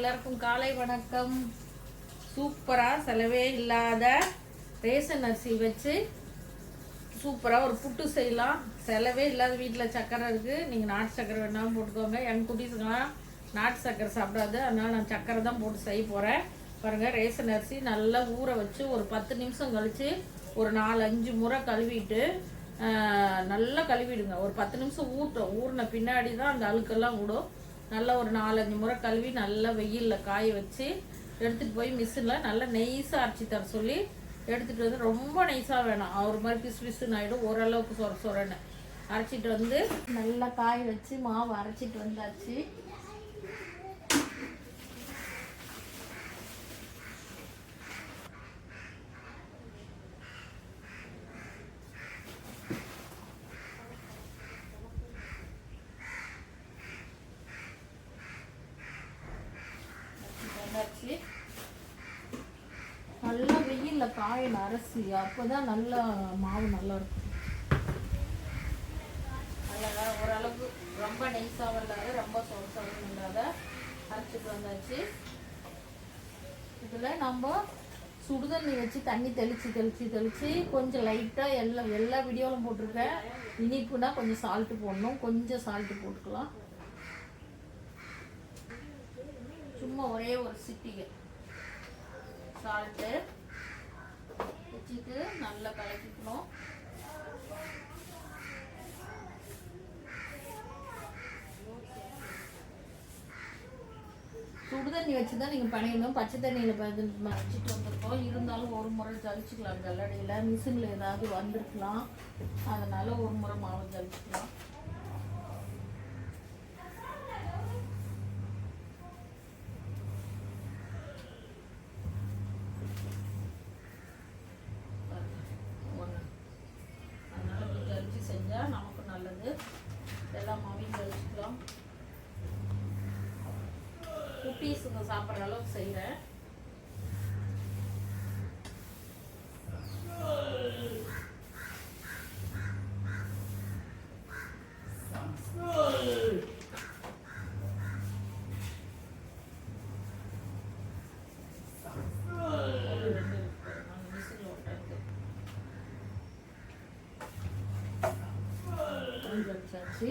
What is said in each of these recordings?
எல்லாருக்கும் காலை வணக்கம். சூப்பராக செலவே இல்லாத ரேஷன் அரிசி வச்சு சூப்பராக ஒரு புட்டு செய்யலாம். செலவே இல்லாத வீட்டில் சக்கரை இருக்குது, நீங்கள் நாட்டு சக்கரை வேணாலும் போட்டுக்கோங்க. என் குட்டீஸுக்கெல்லாம் நாட்டு சக்கரை சாப்பிடாது, அதனால் நான் சக்கரை தான் போட்டு செய்ய போகிறேன். பாருங்கள், ரேஷன் அரிசி நல்லா ஊற வச்சு ஒரு 10 நிமிஷம் கழித்து ஒரு 4-5 முறை கழுவிட்டு நல்லா கழுவிடுங்க. ஒரு 10 நிமிஷம் ஊறின பின்னாடி தான் அந்த அழுக்கெல்லாம் விடும். நல்லா ஒரு 4-5 முறை கழுவி நல்லா வெயிலில் காய வச்சு எடுத்துகிட்டு போய் மிஷினில் நல்லா நெய்ஸாக அரைச்சி தர சொல்லி எடுத்துகிட்டு வந்து, ரொம்ப நெய்ஸாக வேணாம், ஒரு மாதிரி பிசு பிசுன்னு ஆகிடும். ஓரளவுக்கு சொரன்னு அரைச்சிட்டு வந்து நல்லா காய வச்சு மாவு அரைச்சிட்டு வந்தாச்சு. நல்லா வெயிலில் காயணும் அரிசி, அப்போதான் நல்லா மாவு நல்லா இருக்கும். நல்லா ஓரளவுக்கு ரொம்ப நெய்ஸாகவும் இல்லாத ரொம்ப சொரசாகவும் இல்லாத அரைச்சிட்டு வந்தாச்சு. இதில் நம்ம சுடுதண்ணி வச்சு தண்ணி தெளித்து கொஞ்சம் லைட்டாக எல்லா வீடியோவிலும் போட்டிருக்கேன். இனிப்புனா கொஞ்சம் சால்ட்டு போடணும், கொஞ்சம் சால்ட்டு போட்டுக்கலாம். சும்மா ஒரே ஒரு சிட்டிகை சால்ட்டு வச்சுட்டு நல்லா கலக்கிக்கணும். சுடு தண்ணி வச்சு தான் நீங்கள் பண்ணிடணும். பச்சை தண்ணியில் வச்சுட்டு வந்திருக்கோம். இருந்தாலும் ஒரு முறை ஜலிச்சுக்கலாம். ஜல்லடையில் மிஷினில் ஏதாவது வந்திருக்கலாம், அதனால் ஒரு முறை மாவு ஜலிச்சுக்கலாம். நமக்கு நல்லது. எல்லா மாவையும் கழிச்சுக்கலாம். குட்டீஸுங்க சாப்பிட்ற அளவுக்கு செய்கிறேன். வச்சாச்சு.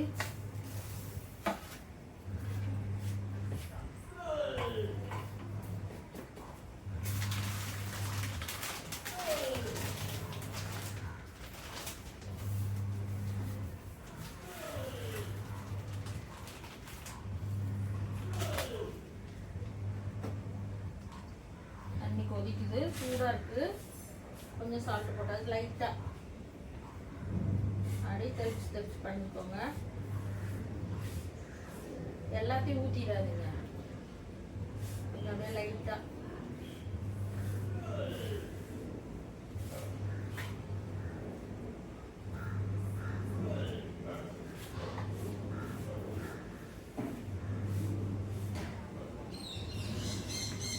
தண்ணி கொதிக்குது, சூடாக இருக்குது. கொஞ்சம் சால்ட் போட்டாச்சு லைட்டாக. அப்படியே தெளிச்சு பண்ணிக்கோங்க. எல்லாத்தையும் ஊற்றிடாதீங்க, அப்படியே லைட்டாக.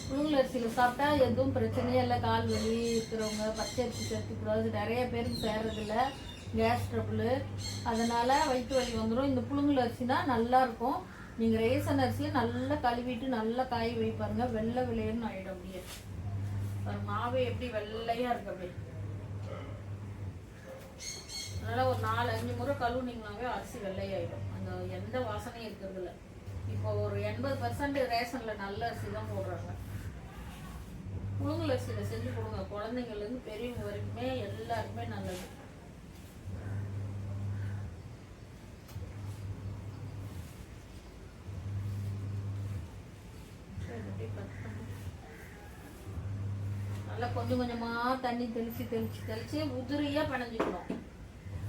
புழுங்கல் அரிசியில் சாப்பிட்டா எதுவும் பிரச்சனையே இல்லை. கால் வலி இருக்கிறவங்க பச்சை அரிசி சேர்த்துக்கூடாது. நிறைய பேருக்கு சேர்றதில்ல, கேஸ் ட்ரபிள், அதனால் வயிற்று வலி வந்துடும். இந்த புழுங்கல் அரிசினா நல்லாயிருக்கும். நீங்கள் ரேஷன் அரிசியை நல்லா கழுவிட்டு நல்லா காய வைப்பாருங்க, வெள்ளை விளையன்னு ஆகிடும். அப்படியே மாவு எப்படி வெள்ளையாக இருக்கு அப்படியே. அதனால் ஒரு 4-5 முறை கழுவுனீங்கனாவே அரிசி வெள்ளையாயிடும். அந்த எந்த வாசனையும் இருக்கிறதில்ல. இப்போ ஒரு 80% ரேஷனில் நல்ல அரிசி தான் போடுறாங்க. புழுங்கல் அரிசியில் செஞ்சு கொடுங்க, குழந்தைங்கள்லேருந்து பெரியவங்க வரைக்குமே எல்லாருக்குமே நல்லது. நல்லா கொஞ்சம் கொஞ்சமாக தண்ணி தெளித்து உதிரியாக பிணைஞ்சிக்கணும்.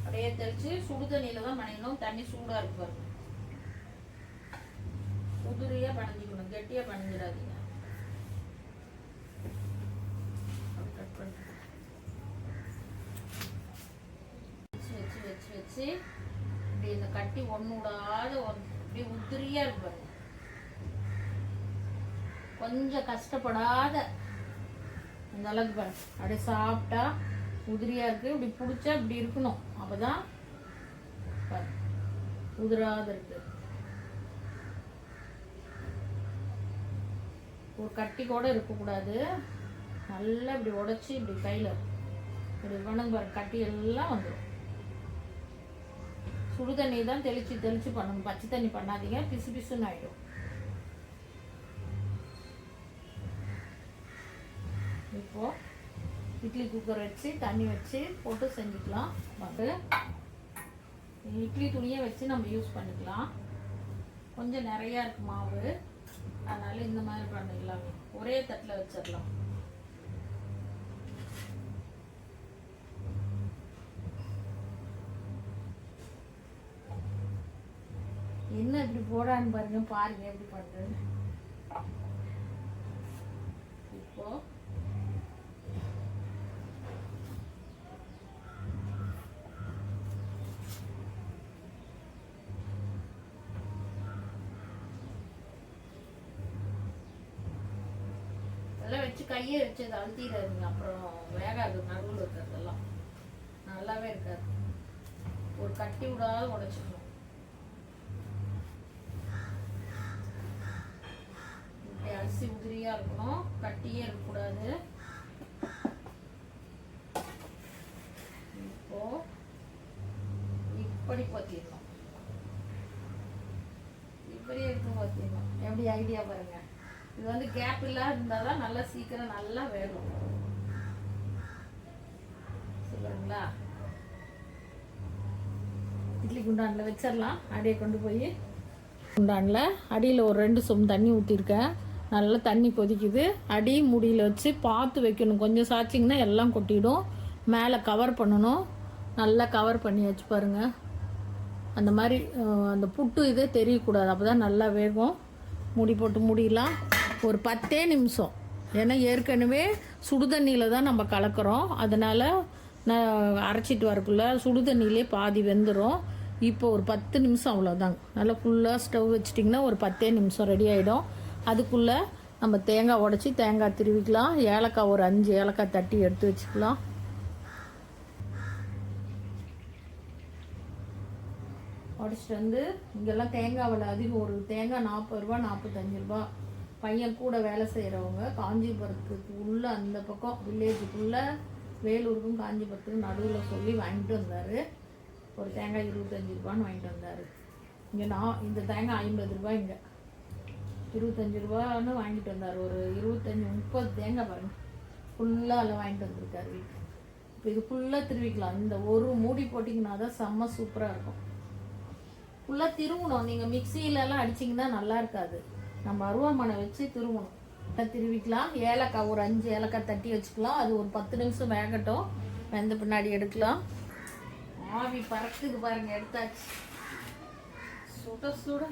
அப்படியே தெளித்து சுடு தண்ணியில் தான் பிணைக்கணும். தண்ணி சூடாக இருக்கு பாருங்க. உதிரியாக பிணைஞ்சிக்கணும், கெட்டியாக பிணைஞ்சிடாதீங்க. வச்சு இப்படி இந்த கட்டி ஒன்று விடாத இப்படி உதிரியாக இருக்கு பாருங்க. கொஞ்சம் கஷ்டப்படாத இந்த அளவுக்கு பாருங்க. அப்படியே சாப்பிட்டா உதிரியாக இருக்குது. இப்படி பிடிச்சா இப்படி இருக்கணும், அப்போ தான் உதிராத இருக்குது. ஒரு கட்டி கூட இருக்கக்கூடாது. நல்லா இப்படி உடச்சி இப்படி கையில் இப்படி பண்ணுங்க பாருங்க, கட்டி எல்லாம் வந்துடும். சுடு தண்ணி தான் தெளித்து தெளித்து பண்ணணும், பச்சை தண்ணி பண்ணாதீங்க, பிசு பிசுன்னு ஆகிடும். இப்போது இட்லி குக்கர் வச்சு தண்ணி வச்சு போட்டு செஞ்சுக்கலாம். வந்து இட்லி துணியை வச்சு நம்ம யூஸ் பண்ணிக்கலாம். கொஞ்சம் நிறையா இருக்கு மாவு, அதனால இந்த மாதிரி பண்ணிக்கலாம். ஒரே தட்டில் வச்சிடலாம். என்ன இப்படி போடான்னு பாருங்க, பாருங்க எப்படி பண்றது. இப்போ எல்லாம் வச்சு கையை வச்சு அதை அழுத்திடாதுங்க, அப்புறம் வேகாது. நடுவில் இருக்கிறதெல்லாம் நல்லாவே இருக்காது. ஒரு கட்டி விடாத உடைச்சிக்கணும். அரிசி உதிரியா இருக்கணும், கட்டியே இருக்கக்கூடாது. இப்போ இப்படி பார்த்திடணும், இப்படி எடுத்து பார்த்திடணும். எப்படி ஐடியா பாருங்க. இது வந்து கேப் இல்லாத இருந்தால் தான் நல்லா சீக்கிரம் நல்லா வேகும். சொல்லுங்களா? இட்லி குண்டானில் வச்சிடலாம். அடியை கொண்டு போய் குண்டானில் அடியில் ஒரு 2 சொம்பு தண்ணி ஊற்றிருக்கேன். நல்லா தண்ணி கொதிக்குது. அடி முடியில் வச்சு பார்த்து வைக்கணும். கொஞ்சம் சாய்ச்சிங்கன்னா எல்லாம் கொட்டிடும். மேலே கவர் பண்ணணும். நல்லா கவர் பண்ணி வச்சு பாருங்கள். அந்த மாதிரி அந்த புட்டு இதே தெரியக்கூடாது, அப்போ தான் நல்லா வேகும். மூடி போட்டு மூடிடலாம் ஒரு 10 நிமிஷம். ஏன்னா ஏற்கனவே சுடுதண்ணியில் தான் நம்ம கலக்கிறோம், அதனால் நான் அரைச்சிட்டு வரக்குள்ள சுடுதண்ணியிலே பாதி வெந்துடும். இப்போ ஒரு 10 நிமிஷம் அவ்வளோதாங்க. நல்லா ஃபுல்லாக ஸ்டவ் வச்சிட்டிங்கன்னா ஒரு 10 நிமிஷம் ரெடி ஆகிடும். அதுக்குள்ளே நம்ம தேங்காய் உடச்சி தேங்காய் திருவிக்கலாம். ஏலக்காய் ஒரு 5 ஏலக்காய் தட்டி எடுத்து வச்சுக்கலாம். உடச்சிட்டு வந்து இங்கெல்லாம் தேங்காய் விலை அதிகம். ஒரு தேங்காய் 40 ரூபா 45 ரூபா. பையன் கூட வேலை செய்கிறவங்க காஞ்சிபுரத்துக்கு உள்ள அந்த பக்கம் வில்லேஜுக்குள்ளே வேலூருக்கும் காஞ்சிபுரத்துக்கும் நடுவில் சொல்லி வாங்கிட்டு வந்தார். ஒரு தேங்காய் 25 ரூபான்னு வாங்கிட்டு வந்தார். இங்கே இந்த தேங்காய் 50 ரூபாய், இங்கே 25 ரூபான்னு வாங்கிட்டு வந்தார். ஒரு 25-30 தேங்காய் பாருங்க ஃபுல்லாக அதில் வாங்கிட்டு வந்திருக்காரு வீட்டுக்கு. இப்போ இது ஃபுல்லாக திருவிக்கலாம். இந்த ஒரு மூடி போட்டிங்கன்னா தான் செம்ம சூப்பராக இருக்கும். ஃபுல்லாக திருவணும். நீங்கள் மிக்சியிலலாம் அடிச்சிங்கன்னா நல்லா இருக்காது. நம்ம அருவாமனை வச்சு திருவணும். திருவிக்கலாம். ஏலக்காய் ஒரு 5 ஏலக்காய் தட்டி வச்சுக்கலாம். அது ஒரு 10 நிமிஷம் வேகட்டும். வெந்த பின்னாடி எடுக்கலாம். ஆவி பறக்குது பாருங்க, எடுத்தாச்சு. சுட சுட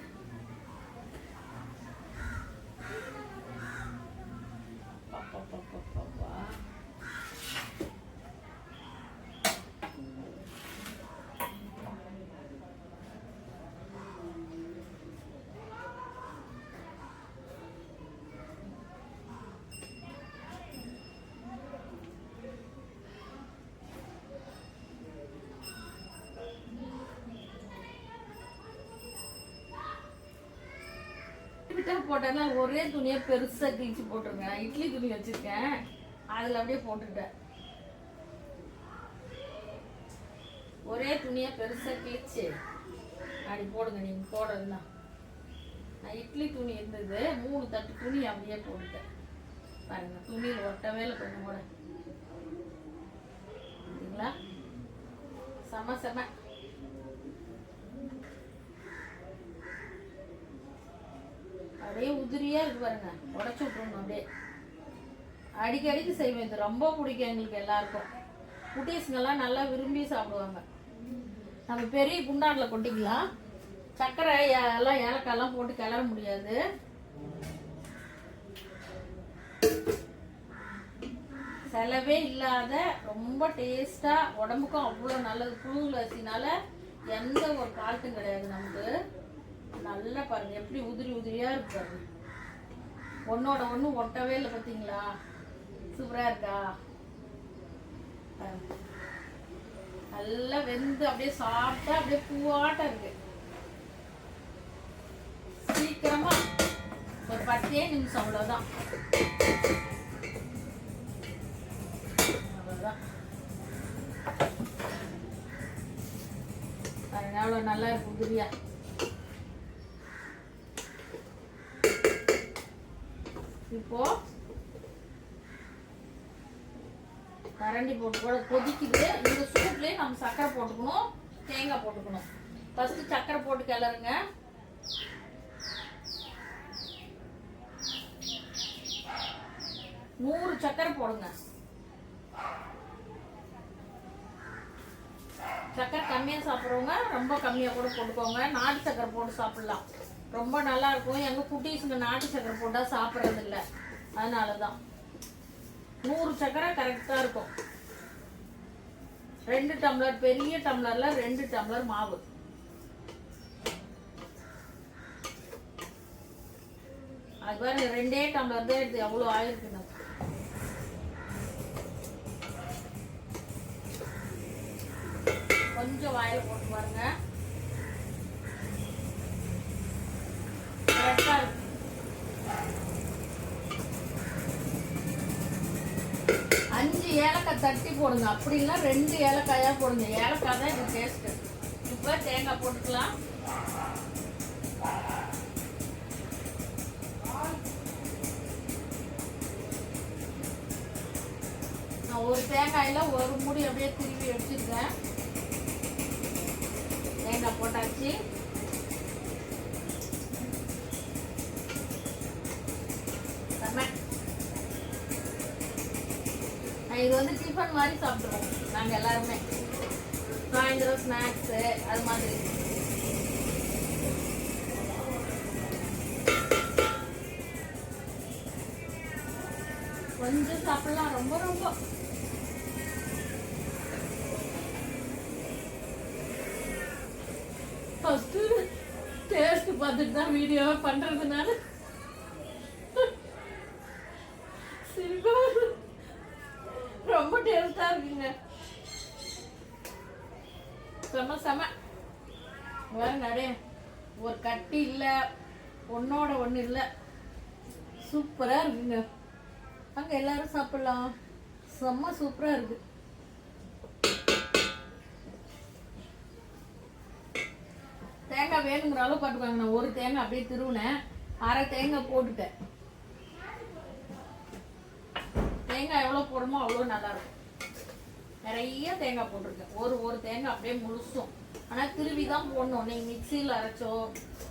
போட்டேன்னா ஒரே துணியை பெருசாக கிழிச்சு போட்டுருங்க. இட்லி துணி வச்சிருக்கேன், அதில் அப்படியே போட்டுட்டேன். ஒரே துணியை பெருசாக கிழிச்சு அப்படி போடுங்க. நீங்கள் போடுறதுனா நான் இட்லி துணி இருந்தது 3 தட்டு துணி அப்படியே போட்டுட்டேன். பாருங்க, துணியில் ஒட்டவே இல்லை கொஞ்சம் கூட. சரிங்களா? செம செம. அப்படியே உதிரியா இருக்கு பாருங்க. உடச்சு விட்டுருணும். அப்படியே அடிக்கடிக்கு செய்வேன். இது ரொம்ப பிடிக்கும் எங்களுக்கு எல்லாருக்கும். குட்டீஸுங்கெல்லாம் நல்லா விரும்பி சாப்பிடுவாங்க. நம்ம பெரிய குண்டானில் கொட்டிக்கலாம். சர்க்கரை எல்லாம் ஏலக்காயெல்லாம் போட்டு கிளற முடியாது. செலவே இல்லாத ரொம்ப டேஸ்டா, உடம்புக்கும் அவ்வளோ நல்லது. புழுங்கல் அரிசினால எந்த ஒரு கால்ட்டும் கிடையாது நமக்கு. நல்லா பாருங்க எப்படி உதிரி உதிரியா இருக்கு பாருங்க. ஒன்னோட ஒண்ணு ஒட்டவே இல்லை பார்த்தீங்களா? சூப்பரா இருக்கா? நல்லா வெந்து அப்படியே சாப்பிட்டா அப்படியே பூவாட்டம் இருக்கு. ஒரு 10 நிமிஷம் அவ்வளோதான். அவ்வளோதான். எவ்வளோ நல்லா இருக்கும் பிரியா. இப்போ கரண்டி போட்டு கூட கொதிக்குது. இந்த சூட்லேயே நம்ம சர்க்கரை போட்டுக்கணும், தேங்காய் போட்டுக்கணும். ஃபர்ஸ்ட் சர்க்கரை போட்டு கிளறுங்க. நூறு சர்க்கரை போடுங்க. சர்க்கரை கம்மியாக சாப்பிட்றவங்க ரொம்ப கம்மியாக கூட போட்டுக்கோங்க. நாட்டு சர்க்கரை போட்டு சாப்பிட்லாம், ரொம்ப நல்லா இருக்கும். எங்கள் குட்டீஸுங்க நாட்டு சர்க்கரை போட்டால் சாப்பிட்றது இல்லை, அதனால தான் 100 சர்க்கரை கரெக்டாக இருக்கும். 2 டம்ளர், பெரிய டம்ளரில் 2 டம்ளர் மாவு. அது பாருங்க 2 டம்ளர் தான் எடுத்து எவ்வளோ ஆயிருக்குன்னு. கொஞ்சம் வாயில போட்டு பாருங்க. கரெக்டா இருக்கு. 5 ஏலக்காய் தட்டி போடுங்க, அப்படி இல்லை 2 ஏலக்காயா போடுங்க. ஏலக்காய் தான் இது டேஸ்ட். இப்போ தேங்காய் போட்டுக்கலாம். நான் ஒரு தேங்காயில ஒரு மூடி அப்படியே திருப்பி வச்சிருக்கேன். தேங்காய் போட்டாச்சு. இது வந்து டிஃபன் மாதிரி சாப்பிடுவோம் நாங்க எல்லாருமே, சாயந்தரம் ஸ்நாக்ஸ் அது மாதிரி. கொஞ்சம் சாப்பிடலாம், ரொம்ப ரொம்ப ஃபர்ஸ்ட் டேஸ்ட் பார்த்துட்டு தான் வீடியோவை பண்றதுனால ரொம்ப டேஸ்டா இருக்குங்க. செம செம வேற நிறைய ஒரு கட்டி இல்லை, ஒன்னோட ஒன்று இல்லை, சூப்பரா இருக்குங்க. அங்க எல்லாரும் சாப்பிடலாம், செம்ம சூப்பரா இருக்கு. தேங்காய் வேணுங்கிற அளவு பார்த்துக்காங்க. நான் ஒரு தேங்காய் அப்படியே திருவுனேன், அரை தேங்காய் போட்டுட்டேன். தேங்காய் எவ்வளோ போடுமோ அவ்வளோ நல்லா இருக்கும். நிறைய தேங்காய் போட்டிருக்கேன், ஒரு தேங்காய் அப்படியே முழுசும். ஆனால் திருவி தான் போடணும். நீங்கள் மிக்சியில் அரைச்சோ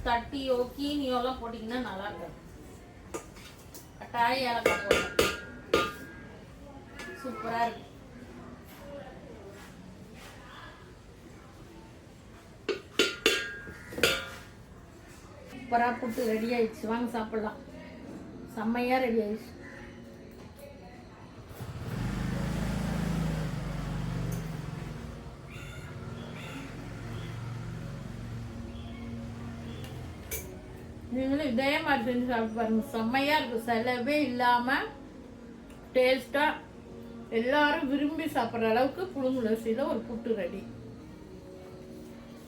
தட்டியோ கீனியோலாம் போட்டிங்கன்னா நல்லா இருக்கும். கட்டாய ஏலக்காய் போடணும், சூப்பராக இருக்கு. சூப்பராக புட்டு ரெடி ஆயிடுச்சு, வாங்க சாப்பிடலாம். செம்மையாக ரெடி ஆயிடுச்சு. நீங்களும் இதே மாதிரி செஞ்சு சாப்பிட்டு பாருங்க, செம்மையாக இருக்கும். செலவே இல்லாமல் டேஸ்ட்டாக எல்லாரும் விரும்பி சாப்பிட்ற அளவுக்கு புழுங்கலரிசியில் ஒரு புட்டு ரெடி.